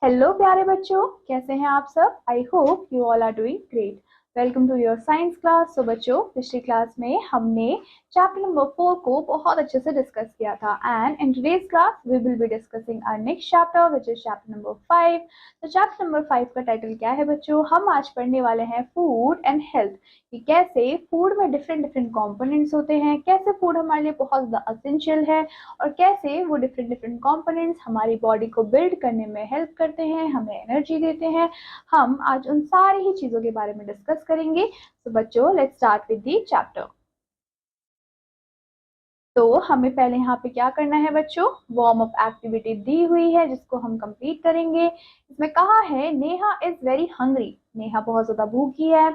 Hello प्यारे बच्चों, कैसे हैं आप सब। I hope you all are doing great. Welcome to your science class. So बच्चों, पिछली क्लास में हमने चैप्टर नंबर 4 को बहुत अच्छे से डिस्कस किया था and in today's class we will be discussing our next chapter which is chapter number 5। तो चैप्टर नंबर 5 का टाइटल क्या है बच्चों? हम आज पढ़ने वाले हैं फूड एंड हेल्थ, कि कैसे फूड में डिफरेंट डिफरेंट कंपोनेंट्स होते हैं, कैसे फूड हमारे लिए बहुत ज़्यादा एसेंशियल है और कैसे वो डिफरेंट डिफरेंट कंपोनेंट्स हमारी बॉडी को बिल्ड करने में हेल्प करते हैं, हमें एनर्जी देते हैं। हम आज उन सारी ही चीज़ों के बारे में डिस्कस करेंगे। तो बच्चों, let's start with the chapter. तो हमें पहले यहाँ पे क्या करना है बच्चों? वार्म अप एक्टिविटी दी हुई है जिसको हम कंप्लीट करेंगे। इसमें कहा है Neha is very hungry. Neha बहुत ज्यादा भूखी है।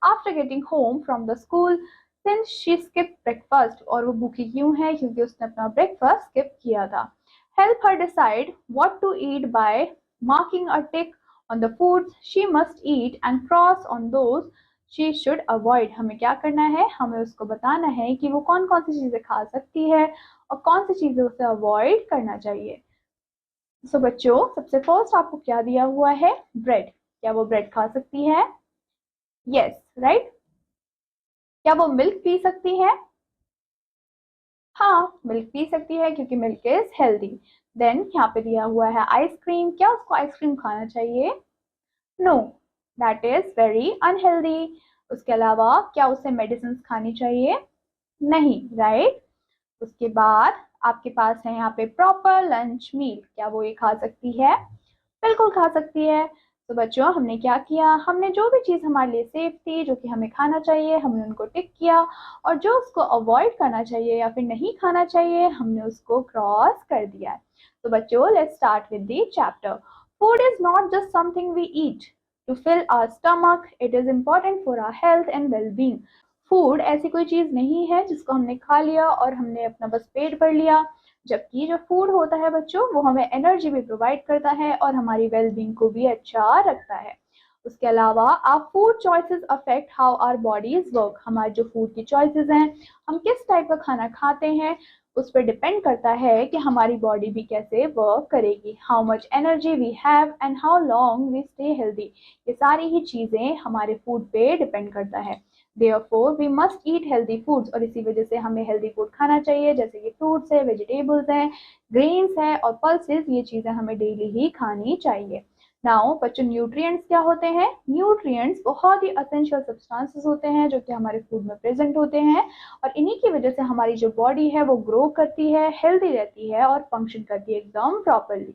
After getting home from the school since she skip breakfast. और वो भूखी क्यों है? क्योंकि उसने अपना ब्रेकफास्ट स्किप किया था। Help her decide what to eat by marking a tick on the foods she must eat and cross on those she should avoid. हमें क्या करना है? हमें उसको बताना है कि वो कौन कौन सी चीजें खा सकती है और कौन सी चीजें उसे अवॉइड करना चाहिए। सो बच्चों, सबसे फर्स्ट आपको क्या दिया हुआ है? ब्रेड। क्या वो ब्रेड खा सकती है? Yes, right. क्या वो मिल्क पी सकती है? हाँ, मिल्क पी सकती है क्योंकि मिल्क इज हेल्दी। देन यहाँ पे दिया हुआ है आइसक्रीम। क्या उसको आइसक्रीम खाना चाहिए? No, that is very unhealthy. उसके अलावा क्या उसे मेडिसिन खानी चाहिए? नहीं, राइट। उसके बाद आपके पास है यहाँ पे प्रॉपर लंच मील। क्या वो ये खा सकती है? बिल्कुल खा सकती है। तो बच्चों, हमने क्या किया? हमने जो भी चीज़ हमारे लिए सेफ थी, जो कि हमें खाना चाहिए, हमने उनको टिक किया और जो उसको अवॉइड करना चाहिए या फिर नहीं खाना चाहिए, हमने उसको क्रॉस कर दिया है। तो बच्चों, let's start with the chapter. Food is not just something we eat to fill our stomach, it is important for our health and well being. Food ऐसी कोई चीज नहीं है जिसको हमने खा लिया और हमने अपना बस पेट भर लिया, जबकि जो फूड होता है बच्चों, वो हमें एनर्जी भी प्रोवाइड करता है और हमारी वेलबींग को भी अच्छा रखता है। उसके अलावा our food choices affect how our bodies work. हमारे जो फूड की चॉइसेस हैं, हम किस टाइप का खाना खाते हैं, उस पर डिपेंड करता है कि हमारी बॉडी भी कैसे वर्क करेगी। How much energy we have and how long we stay healthy. ये सारी ही चीज़ें हमारे फूड पे डिपेंड करता है। Therefore, we must eat healthy foods। और इसी वजह से हमें हेल्दी फूड खाना चाहिए, जैसे कि फ्रूट्स है, वेजिटेबल्स हैं, ग्रेन्स है और पल्सेस। ये चीज़ें हमें डेली ही खानी चाहिए। नाउ बच्चों, न्यूट्रिएंट्स क्या होते हैं? न्यूट्रिएंट्स बहुत ही असेंशियल सब्सटेंसेस होते हैं जो कि हमारे फूड में प्रेजेंट होते हैं और इन्हीं की वजह से हमारी जो बॉडी है वो ग्रो करती है, हेल्दी रहती है और फंक्शन करती है एकदम प्रॉपरली।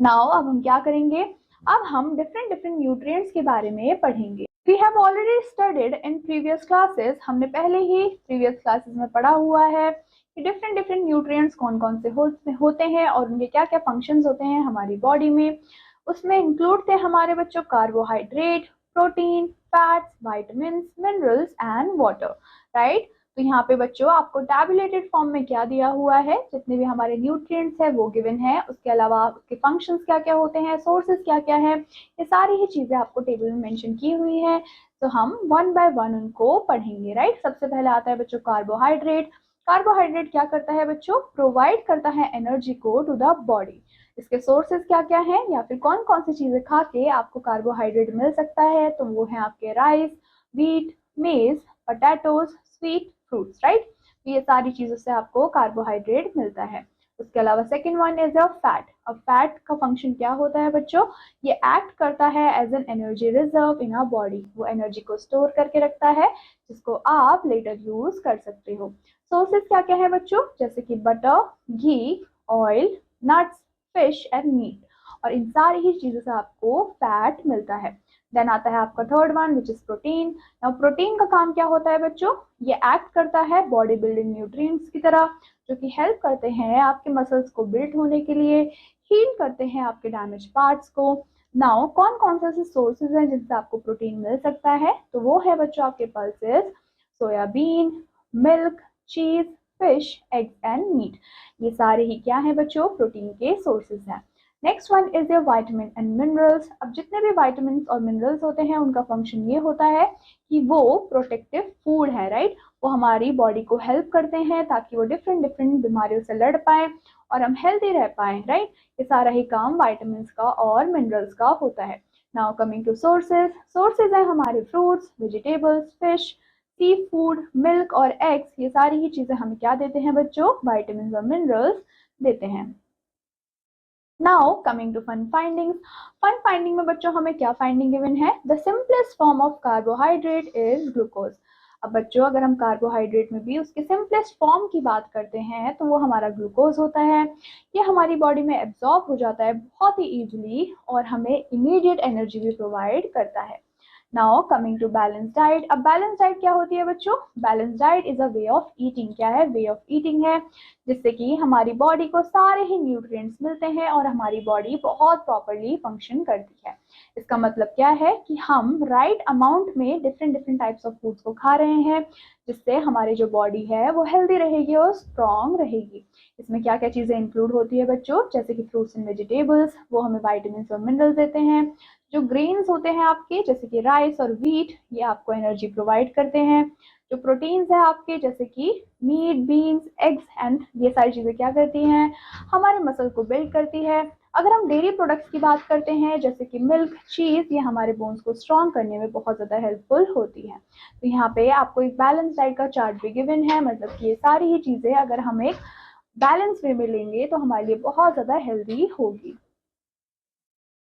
नाउ अब हम क्या करेंगे? अब हम डिफरेंट डिफरेंट न्यूट्रिएंट्स के बारे में पढ़ेंगे। We have already studied in previous classes. हमने पहले ही प्रीवियस क्लासेस में पढ़ा हुआ है कि डिफरेंट डिफरेंट न्यूट्रिएंट्स कौन कौन से होते हैं और उनके क्या क्या फंक्शंस होते हैं हमारी बॉडी में। उसमें इंक्लूड थे हमारे बच्चों carbohydrate, protein, fats, vitamin, minerals and water, right. तो यहाँ पे बच्चों आपको टैबुलेटेड फॉर्म में क्या दिया हुआ है? जितने भी हमारे न्यूट्रिएंट्स है वो गिवन है। उसके अलावा उसके फंक्शंस क्या क्या होते हैं, सोर्सेज क्या क्या है, ये सारी ही चीजें आपको टेबल में मेंशन की हुई है। तो हम वन बाय वन उनको पढ़ेंगे, राइट। सबसे पहले आता है बच्चों कार्बोहाइड्रेट। कार्बोहाइड्रेट क्या करता है बच्चों? प्रोवाइड करता है एनर्जी को टू द बॉडी। इसके सोर्सेज क्या क्या है या फिर कौन कौन सी चीजें खा के आपको कार्बोहाइड्रेट मिल सकता है? तो वो है आपके राइस, व्हीट, मेज, पोटैटोज, स्वीट फ्रूट्स, राइट। तो ये सारी चीजों से आपको कार्बोहाइड्रेट मिलता है। उसके अलावा second one is a fat. अब फैट का फंक्शन क्या होता है बच्चों? ये एक्ट करता है as an energy reserve in our body. वो एनर्जी को स्टोर करके रखता है जिसको आप लेटर यूज कर सकते हो। सोर्सेज क्या क्या है बच्चों? जैसे कि butter, ghee, oil, nuts, fish and meat. और इन सारी ही चीजों से आपको फैट मिलता है। देन आता है आपका third one which is protein. Now protein का काम क्या होता है बच्चों? ये एक्ट करता है बॉडी बिल्डिंग न्यूट्रिएंट्स की तरह, जो कि हेल्प करते हैं आपके मसल्स को बिल्ड होने के लिए, हील करते हैं आपके डैमेज पार्ट्स को। नाउ कौन कौन से ऐसे सोर्सेज हैं जिनसे आपको प्रोटीन मिल सकता है? तो वो है बच्चों आपके पल्सेस, सोयाबीन, मिल्क, चीज, फिश, एग्स एंड मीट। ये सारे ही क्या है बच्चों? प्रोटीन के सोर्सेज हैं। Next one is your vitamin and minerals. अब जितने भी विटामिन और मिनरल्स होते हैं उनका फंक्शन ये होता है कि वो प्रोटेक्टिव फूड है, राइट। वो हमारी बॉडी को हेल्प करते हैं ताकि वो डिफरेंट डिफरेंट बीमारियों से लड़ पाए और हम हेल्दी रह पाएं, राइट। ये सारा ही काम विटामिन का और मिनरल्स का होता है। Now coming to sources, sources है हमारे fruits, vegetables, fish, sea food, milk और एग्स। ये सारी ही चीजें हमें क्या देते हैं बच्चों, विटामिन और मिनरल्स देते हैं। Now coming to fun findings, fun finding में बच्चों हमें क्या फाइंडिंग गिवन है, the simplest form of carbohydrate is glucose. अब बच्चों अगर हम कार्बोहाइड्रेट में भी उसके सिंपलेस्ट फॉर्म की बात करते हैं तो वो हमारा ग्लूकोज होता है। ये हमारी बॉडी में एब्जॉर्ब हो जाता है बहुत ही इजीली और हमें इमीडिएट एनर्जी भी प्रोवाइड करता है। Now coming to balance diet, अब बैलेंस डाइट क्या होती है बच्चों, balance diet is a way of eating. क्या है, वे ऑफ ईटिंग है जिससे कि हमारी बॉडी को सारे ही न्यूट्रिएंट्स मिलते हैं और हमारी बॉडी बहुत प्रॉपरली फंक्शन करती है। इसका मतलब क्या है कि हम राइट अमाउंट में different different types of foods को खा रहे हैं जिससे हमारी जो बॉडी है वो हेल्दी रहेगी और स्ट्रॉन्ग रहेगी। इसमें क्या क्या चीजें इंक्लूड होती है बच्चों, जैसे कि फ्रूट्स एंड वेजिटेबल्स, वो हमें विटामिन और मिनरल्स देते हैं। जो ग्रेन्स होते हैं आपके जैसे कि राइस और व्हीट, ये आपको एनर्जी प्रोवाइड करते हैं। जो प्रोटीन्स है आपके जैसे कि मीट, बीन्स, एग्स एंड ये सारी चीजें क्या करती हैं, हमारे मसल को बिल्ड करती है। अगर हम डेयरी प्रोडक्ट्स की बात करते हैं जैसे कि मिल्क, चीज, ये हमारे बोन्स को स्ट्रॉन्ग करने में बहुत ज्यादा हेल्पफुल होती है। तो यहाँ पे आपको एक बैलेंस डाइट का चार्ट भी गिवन है, मतलब कि ये सारी ही चीजें अगर हम एक बैलेंस वे में लेंगे तो हमारे लिए बहुत ज्यादा हेल्दी होगी।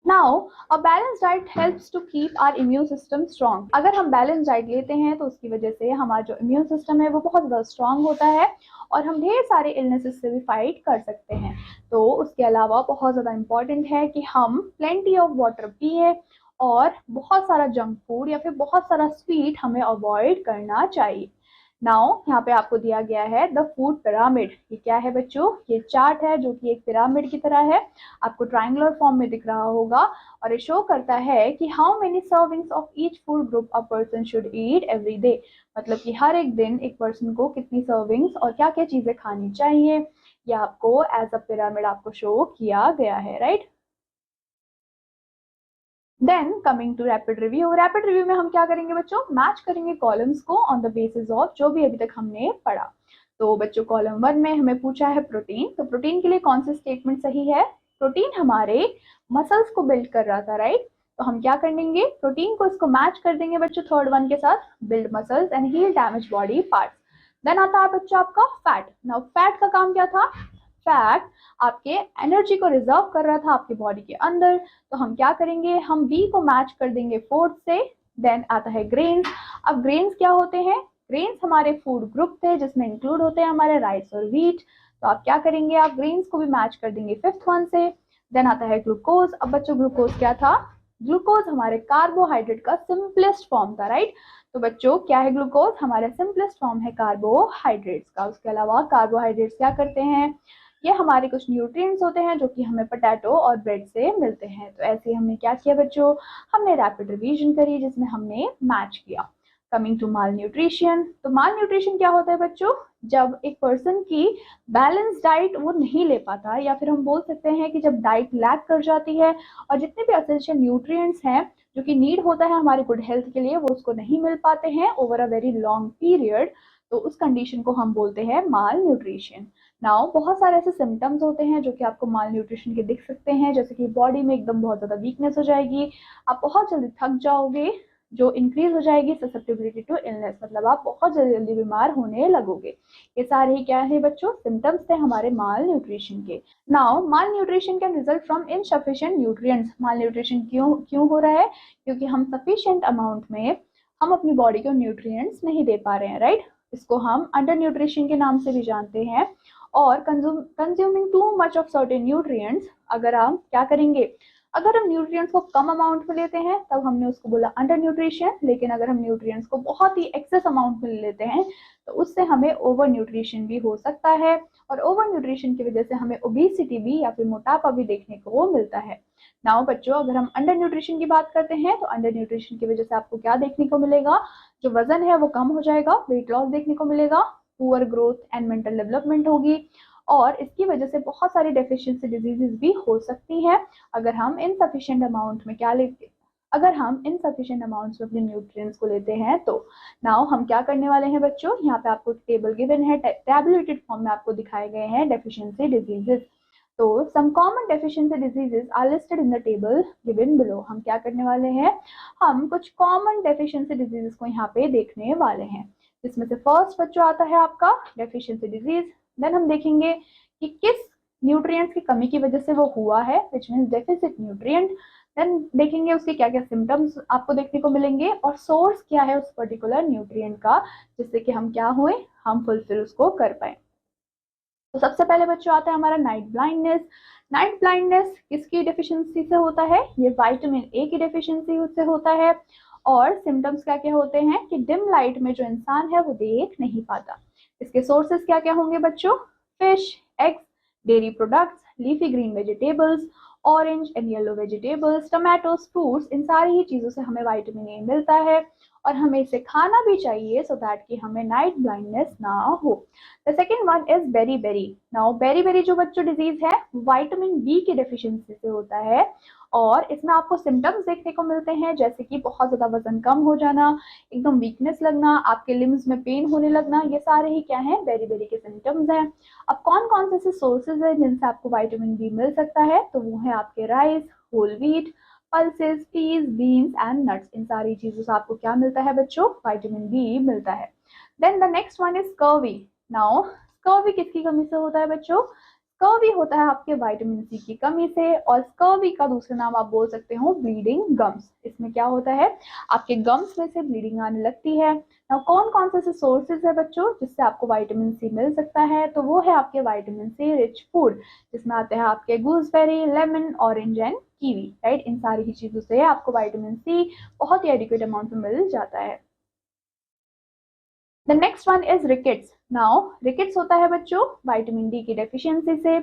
Now a balance diet helps to keep our immune system strong. अगर हम बैलेंस डाइट लेते हैं तो उसकी वजह से हमारा जो इम्यून सिस्टम है वो बहुत ज़्यादा स्ट्रॉन्ग होता है और हम ढेर सारे इलनेसेस से भी फाइट कर सकते हैं। तो उसके अलावा बहुत ज़्यादा इम्पॉर्टेंट है कि हम प्लेंटी ऑफ वाटर पिए और बहुत सारा जंक फूड या फिर बहुत सारा स्वीट हमें अवॉइड करना चाहिए। नाउ यहाँ पे आपको दिया गया है द फूड पिरामिड। ये क्या है बच्चों, ये चार्ट है जो कि एक पिरामिड की तरह है, आपको ट्रायंगुलर फॉर्म में दिख रहा होगा और ये शो करता है कि how many servings of each food group a person should eat every day. मतलब कि हर एक दिन एक पर्सन को कितनी सर्विंग्स और क्या क्या चीजें खानी चाहिए, ये आपको एज अ पिरामिड आपको शो किया गया है, right. Then coming to rapid review, rapid review में हम क्या करेंगे बच्चों, मैच करेंगे कॉलम्स को ऑन द बेसिस ऑफ जो भी अभी तक हमने पढ़ा। तो बच्चों कॉलम 1 में हमें पूछा है प्रोटीन, तो प्रोटीन के लिए कौन सी स्टेटमेंट सही है, प्रोटीन हमारे मसल्स को बिल्ड कर रहा था, राइट। तो हम क्या कर देंगे, प्रोटीन को इसको मैच कर देंगे बच्चों थर्ड वन के साथ, build muscles and heal damage body parts. Then आता है बच्चों आपका फैट। नाउ फैट का काम क्या था, फैट आपके एनर्जी को रिजर्व कर रहा था आपकी बॉडी के अंदर। तो हम क्या करेंगे, हम बी को मैच कर देंगे फोर्थ से। देन आता है ग्रेन्स। अब ग्रेन्स क्या होते हैं, ग्रेन्स हमारे फूड ग्रुप थे जिसमें इंक्लूड होते हैं हमारे राइस और व्हीट। तो आप क्या करेंगे, आप ग्रेन्स को भी मैच कर देंगे फिफ्थ वन से। देन आता है ग्लूकोज। अब बच्चों ग्लूकोज क्या था, ग्लूकोज हमारे कार्बोहाइड्रेट का सिंपलेस्ट फॉर्म था, राइट। तो बच्चों क्या है, ग्लूकोज हमारा सिंपलेस्ट फॉर्म है कार्बोहाइड्रेट्स का। उसके अलावा कार्बोहाइड्रेट्स क्या करते हैं, ये हमारे कुछ न्यूट्रिएंट्स होते हैं जो कि हमें पोटैटो और ब्रेड से मिलते हैं। तो ऐसे हमने क्या किया बच्चों, हमने रैपिड रिवीजन करी जिसमें हमने मैच किया। कमिंग टू माल न्यूट्रिशन, तो माल न्यूट्रिशन क्या होता है बच्चों, जब एक पर्सन की बैलेंस डाइट वो नहीं ले पाता, या फिर हम बोल सकते हैं कि जब डाइट लैक कर जाती है और जितने भी एसेंशियल न्यूट्रिएंट्स हैं जो कि नीड होता है हमारी गुड हेल्थ के लिए वो उसको नहीं मिल पाते हैं over a very long period, तो उस कंडीशन को हम बोलते हैं माल न्यूट्रिशन। नाउ बहुत सारे ऐसे सिम्टम्स होते हैं जो कि आपको माल न्यूट्रिशन के दिख सकते हैं, जैसे कि बॉडी में एकदम बहुत ज़्यादा वीकनेस हो जाएगी, आप बहुत जल्दी थक जाओगे, जो इंक्रीज हो जाएगी ससेप्टिबिलिटी टू इलनेस, मतलब आप बहुत जल्दी बीमार होने लगोगे। ये सारे ही क्या है बच्चों, सिम्टम्स थे हमारे माल न्यूट्रिशन के। Now mall nutrition can result from insufficient nutrients. Mall nutrition क्यों हो रहा है, क्योंकि हम सफिशिएंट अमाउंट में हम अपनी बॉडी को न्यूट्रिएंट्स नहीं दे पा रहे हैं, राइट। इसको हम अंडर न्यूट्रिशन के नाम से भी जानते हैं। और consuming too much of certain nutrients, अगर हम क्या करेंगे, अगर हम न्यूट्रिएंट्स को कम अमाउंट में लेते हैं तब हमने उसको बोला अंडर न्यूट्रिशन, लेकिन अगर हम न्यूट्रिएंट्स को बहुत ही एक्सेस अमाउंट में लेते हैं तो उससे हमें ओवर न्यूट्रिशन भी हो सकता है, और ओवर न्यूट्रिशन की वजह से हमें ओबेसिटी भी या फिर मोटापा भी देखने को मिलता है। नाउ बच्चों अगर हम अंडर न्यूट्रिशन की बात करते हैं तो अंडर न्यूट्रिशन की वजह से आपको क्या देखने को मिलेगा, जो वजन है वो कम हो जाएगा, वेट लॉस देखने को मिलेगा, poor growth and mental development होगी, और इसकी वजह से बहुत सारी डेफिशिएंसी डिजीजेस भी हो सकती हैं अगर हम इनसफिशिएंट अमाउंट में क्या लेते अगर हम इनसफिशिएंट अमाउंट्स में अपने न्यूट्रिएंट्स को लेते हैं तो नाउ हम क्या करने वाले हैं बच्चों, यहाँ पे आपको टेबल गिवन है, टैबुलेटेड फॉर्म में आपको दिखाए गए हैं डेफिशिएंसी डिजीजेस। तो some common deficiency diseases are listed in the table given below. हम क्या करने वाले हैं, हम कुछ कॉमन डेफिशिएंसी डिजीजेस को यहाँ पे देखने वाले हैं, जिसमें से फर्स्ट बच्चों आता है आपका डेफिशिएंसी डिजीज। देन हम देखेंगे कि किस न्यूट्रिएंट्स की कमी की वजह से वो हुआ है, which means deficit nutrient. Then देखेंगे उसके क्या क्या सिम्टम्स आपको देखने को मिलेंगे और सोर्स क्या है उस पर्टिकुलर न्यूट्रिएंट का, जिससे कि हम क्या हुए, हम फुलफिल उसको कर पाए। तो सबसे पहले बच्चों आता है हमारा नाइट ब्लाइंडनेस। नाइट ब्लाइंडनेस किसकी डेफिशिएंसी से होता है, ये विटामिन ए की डेफिशिएंसी से होता है। और सिम्टम्स क्या क्या होते हैं कि डिम लाइट में जो इंसान है वो देख नहीं पाता। इसके सोर्सेस क्या क्या होंगे बच्चों, fish, eggs, dairy products, leafy green vegetables, orange and yellow vegetables, tomatoes, fruits, इन सारी ही चीजों से हमें विटामिन ए मिलता है और हमें इसे खाना भी चाहिए सो दैट कि हमें नाइट ब्लाइंडनेस ना हो। The second one is beriberi. Now beriberi जो बच्चों डिजीज है विटामिन बी की डेफिशिएंसी से होता है और इसमें आपको सिम्टम्स देखने को मिलते हैं जैसे कि बहुत ज्यादा वजन कम हो जाना, एकदम वीकनेस लगना, आपके लिम्स में पेन होने लगना, ये सारे ही क्या है, बेरी के सिम्टम्स हैं। अब कौन कौन से ऐसे सोर्सेज है जिनसे आपको विटामिन बी मिल सकता है, तो वो है आपके rice, whole wheat, pulses, peas, beans and nuts, इन सारी चीजों से आपको क्या मिलता है बच्चों, विटामिन बी मिलता है। Then the next one is scurvy. Now scurvy किसकी कमी से होता है बच्चों, स्कर्वी होता है आपके विटामिन सी की कमी से और स्कर्वी का दूसरा नाम आप बोल सकते हो ब्लीडिंग गम्स। इसमें क्या होता है, आपके गम्स में से ब्लीडिंग आने लगती है। नाउ कौन कौन से सोर्सेज है बच्चों जिससे आपको विटामिन सी मिल सकता है, तो वो है आपके विटामिन सी रिच फूड, जिसमें आते हैं आपके gooseberry, lemon, orange and kiwi, right. इन सारी ही चीजों से आपको विटामिन सी बहुत ही एडिक्वेट अमाउंट में मिल जाता है। The next one is rickets. Now rickets होता है बच्चों विटामिन डी की डेफिशिएंसी से।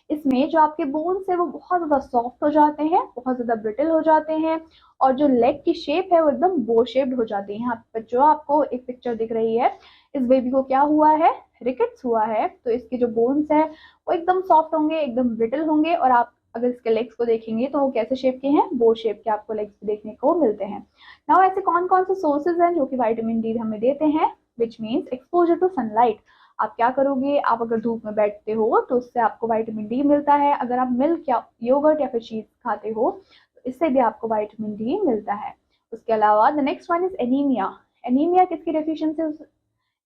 इसमें जो आपके बोन्स है वो बहुत ज्यादा सॉफ्ट हो जाते हैं, बहुत ज्यादा ब्रिटल हो जाते हैं और जो लेग की शेप है वो एकदम बो शेप्ड हो जाती है। यहाँ बच्चों आपको एक पिक्चर दिख रही है, इस बेबी को क्या हुआ है, रिकेट्स हुआ है। तो इसके जो बोन्स है वो एकदम सॉफ्ट होंगे, एकदम ब्रिटल होंगे और आप अगर इसके लेग्स को देखेंगे तो वो कैसे शेप के हैं, बो शेप के आपको लेग्स देखने को मिलते हैं। नाउ ऐसे कौन कौन से सोर्सेज हैं जो कि विटामिन डी हमें देते हैं, which means exposure to sunlight. आप क्या करोगे, आप अगर धूप में बैठते हो तो उससे आपको विटामिन डी मिलता है। अगर आप मिल्क या योगर्ट या फिर चीज खाते हो तो इससे भी आपको विटामिन डी मिलता है। उसके अलावा the next one is anaemia. Anaemia किसकी डेफिशिएंसी,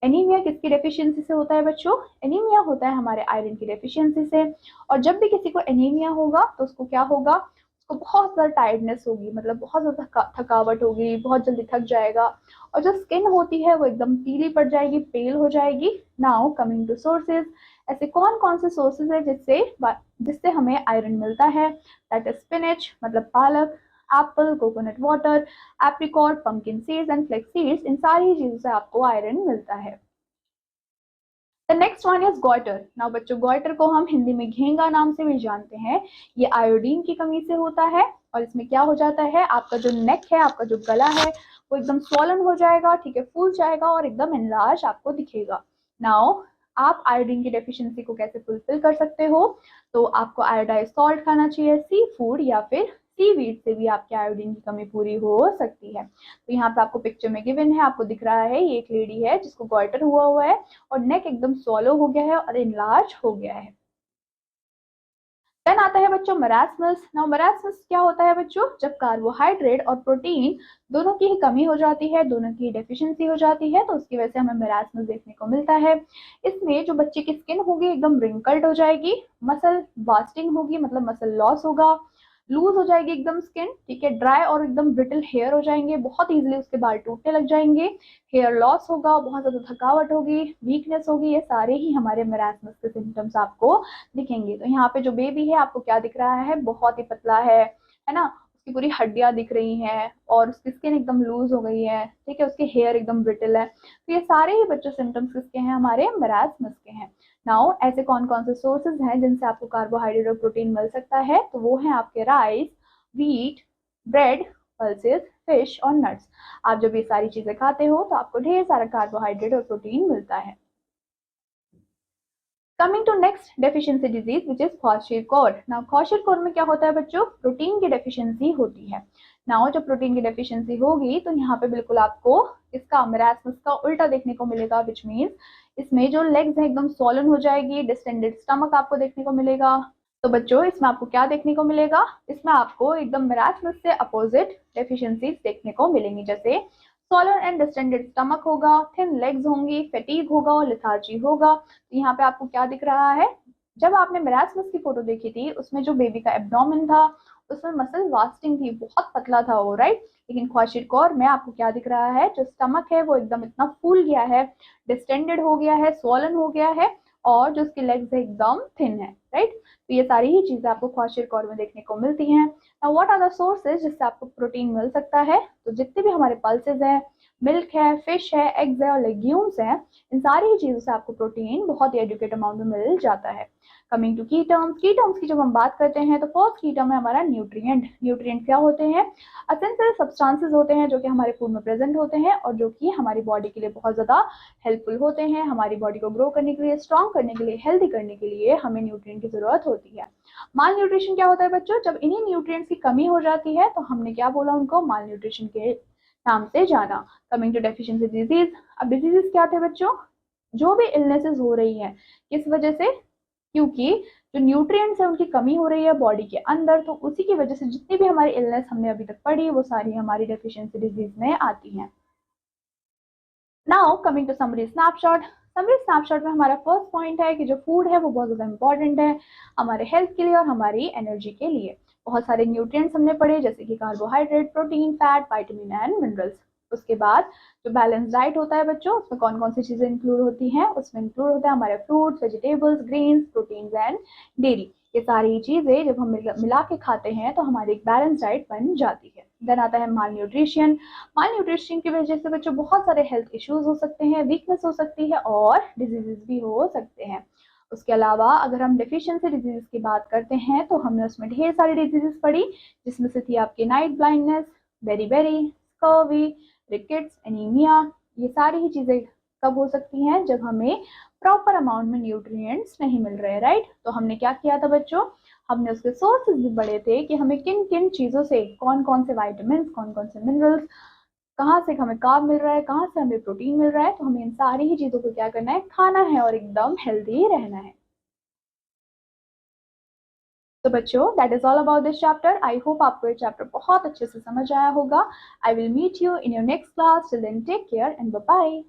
एनीमिया किसकी डेफिशिएंसी से होता है बच्चों, एनीमिया होता है हमारे आयरन की डेफिशिएंसी से। और जब भी किसी को एनीमिया होगा तो उसको क्या होगा, उसको बहुत ज्यादा टायर्डनेस होगी, मतलब बहुत ज्यादा थकावट होगी, बहुत जल्दी थक जाएगा और जो स्किन होती है वो एकदम पीली पड़ जाएगी, पेल हो जाएगी। नाउ कमिंग टू सोर्सेज, ऐसे कौन कौन से सोर्सेज है जिससे जिससे हमें आयरन मिलता है, दैट इज स्पिनच मतलब पालक, apple, coconut water, apricot, pumpkin seeds and flax seeds, इन सारी चीजों से आपको आयरन मिलता है। The next one is goitre. Now बच्चों गॉइटर को हम हिंदी में घेंगा नाम से भी जानते हैं। ये आयोडीन की कमी से होता है और इसमें क्या हो जाता है, आपका जो नेक है, आपका जो गला है वो एकदम स्वॉलन हो जाएगा, ठीक है, फूल जाएगा और एकदम एनलार्ज आपको दिखेगा। नाउ आप आयोडीन की डेफिशिएंसी को कैसे फुलफिल कर सकते हो, तो आपको आयोडाइज सॉल्ट खाना चाहिए, सी फूड या फिर सीवीड से भी आपके आयोडीन की कमी पूरी हो सकती है। तो यहाँ पे आपको पिक्चर में गिवन है, आपको दिख रहा है ये एक लेडी है जिसको गॉइटर हुआ हुआ है और नेक एकदम सॉलो हो गया है और इनलार्ज हो गया है। देन आता है बच्चों मरासमस। नाउ मरासमस क्या होता है बच्चों, जब कार्बोहाइड्रेट और प्रोटीन दोनों की ही कमी हो जाती है, दोनों की डेफिशिएंसी हो जाती है, तो उसकी वजह से हमें मरासमस देखने को मिलता है। इसमें जो बच्चे की स्किन होगी एकदम रिंकल्ड हो जाएगी, मसल बास्टिंग होगी मतलब मसल लॉस होगा, लूज हो जाएगी एकदम स्किन, ठीक है, ड्राई और एकदम ब्रिटल हेयर हो जाएंगे, बहुत इजीली उसके बाल टूटने लग जाएंगे, हेयर लॉस होगा, बहुत ज्यादा थकावट होगी, वीकनेस होगी, ये सारे ही हमारे मेरास्मस के सिम्टम्स आपको दिखेंगे। तो यहाँ पे जो बेबी है आपको क्या दिख रहा है, बहुत ही पतला है ना, उसकी पूरी हड्डियां दिख रही हैं और उसकी स्किन एकदम लूज हो गई है, ठीक है, उसके हेयर एकदम ब्रिटल है। तो ये सारे ही बच्चों सिम्टम्स किसके हैं, हमारे मेरास्मस के हैं। नाउ ऐसे कौन कौन से सोर्सेज हैं जिनसे आपको कार्बोहाइड्रेट और प्रोटीन मिल सकता है, तो वो है आपके rice, wheat, bread, pulses, fish और नट्स। आप जब ये सारी चीजें खाते हो तो आपको ढेर सारा कार्बोहाइड्रेट और प्रोटीन मिलता है। Coming to next deficiency disease which is kwashiorkor. Now kwashiorkor में क्या होता है बच्चों, प्रोटीन की डेफिशिएंसी होती है। नाउ जब प्रोटीन की डेफिशिएंसी होगी तो यहाँ पे बिल्कुल आपको इसका मरासमस का उल्टा देखने को मिलेगा, विच मीन्स इसमें जो लेग्स है एकदम स्वॉलन हो जाएगी, डिस्टेंडेड स्टमक आपको देखने को मिलेगा। तो बच्चों इसमें आपको क्या देखने को मिलेगा, इसमें आपको एकदम मरासमस से अपोजिट डेफिशिएंसीज देखने को मिलेंगी, जैसे स्वॉलन एंड डिस्टेंडेड स्टमक होगा, थिन लेग्स होंगी, फैटीग होगा और लेथार्जी होगा। तो यहाँ पे आपको क्या दिख रहा है, जब आपने मरासमस की फोटो देखी थी उसमें जो बेबी का एब्डोमेन था उसमें मसल वास्टिंग थी, बहुत पतला था वो, राइट। लेकिन क्वाशीरकोर में आपको क्या दिख रहा है, जो स्टमक है वो एकदम इतना फूल गया है, डिस्टेंडेड हो गया है, स्वॉलन हो गया है, और जो उसकी लेग्स है एकदम थिन है, राइट। तो ये सारी ही चीजें आपको क्वाशीरकोर में देखने को मिलती हैं। Now what are the sources जिससे आपको प्रोटीन मिल सकता है, तो जितने भी हमारे पल्सेज हैं, मिल्क है, फिश है, एग्स है और लेग्यूम्स हैं, इन सारी ही चीजों से आपको प्रोटीन बहुत ही एडुकेट अमाउंट में मिल जाता है। कमिंग टू की टर्म्स की जब हम बात करते हैं तो फर्स्ट की टर्म है हमारा न्यूट्रिएंट। न्यूट्रिएंट क्या होते हैं, एसेंशियल सब्सटेंसेस होते हैं जो कि हमारे फूड में प्रेजेंट होते हैं और जो कि हमारी बॉडी के लिए बहुत ज्यादा हेल्पफुल होते हैं। हमारी बॉडी को ग्रो करने के लिए, स्ट्रॉन्ग करने के लिए, हेल्दी करने के लिए हमें न्यूट्रिएंट की जरूरत होती है। माल न्यूट्रिशन क्या होता है बच्चों, जब इन्हीं न्यूट्रिएंट्स की कमी हो जाती है तो हमने क्या बोला उनको, माल न्यूट्रिशन के नाम से जाना। कमिंग टू डेफिशिएंसी डिजीज, अब डिजीजेस क्या थे बच्चों, जो भी इलनेसेस हो रही है किस वजह से, क्योंकि जो न्यूट्रिएंट्स है उनकी कमी हो रही है बॉडी के अंदर, तो उसी की वजह से जितनी भी हमारी इलनेस हमने अभी तक पढ़ी वो सारी हमारी डेफिशिएंसी डिजीज में आती हैं। Now coming to summary snapshot. Summary snapshot में हमारा फर्स्ट पॉइंट है कि जो फूड है वो बहुत ज्यादा इंपॉर्टेंट है हमारे हेल्थ के लिए और हमारी एनर्जी के लिए। बहुत सारे न्यूट्रिएंट्स हमने पढ़े जैसे कि carbohydrate, protein, fat, vitamin and minerals. उसके बाद जो बैलेंस डाइट होता है बच्चों, उसमें कौन कौन सी चीजें इंक्लूड होती हैं, उसमें इंक्लूड होता है हमारे fruits, vegetables, grains, proteins and dairy. ये सारी चीजें जब हम मिला के खाते हैं तो हमारी एक बैलेंस डाइट बन जाती है। देन आता है माल न्यूट्रिशन। माल न्यूट्रिशन की वजह से बच्चों बहुत सारे हेल्थ इश्यूज हो सकते हैं, वीकनेस हो सकती है और डिजीजेस भी हो सकते हैं। उसके अलावा अगर हम डेफिशिएंसी डिजीज की बात करते हैं तो हमने उसमें ढेर सारी डिजीजेस पढ़ी, जिसमें से थी आपकी night blindness, beriberi, scurvy, rickets, anaemia. ये सारी ही चीजें कब हो सकती हैं, जब हमें प्रॉपर अमाउंट में न्यूट्रिएंट्स नहीं मिल रहे, राइट। तो हमने क्या किया था बच्चों, हमने उसके सोर्सेज भी बड़े थे कि हमें किन किन चीजों से कौन कौन से वाइटामिन, कौन कौन से मिनरल्स, कहाँ से हमें कार्ब मिल रहा है, कहाँ से हमें प्रोटीन मिल रहा है। तो हमें इन सारी ही चीजों को क्या करना है, खाना है और एकदम हेल्दी रहना है। तो बच्चों that is all about this chapter. I hope आपको ये चैप्टर बहुत अच्छे से समझ आया होगा। I will meet you in your next class. Till then take care and bye bye.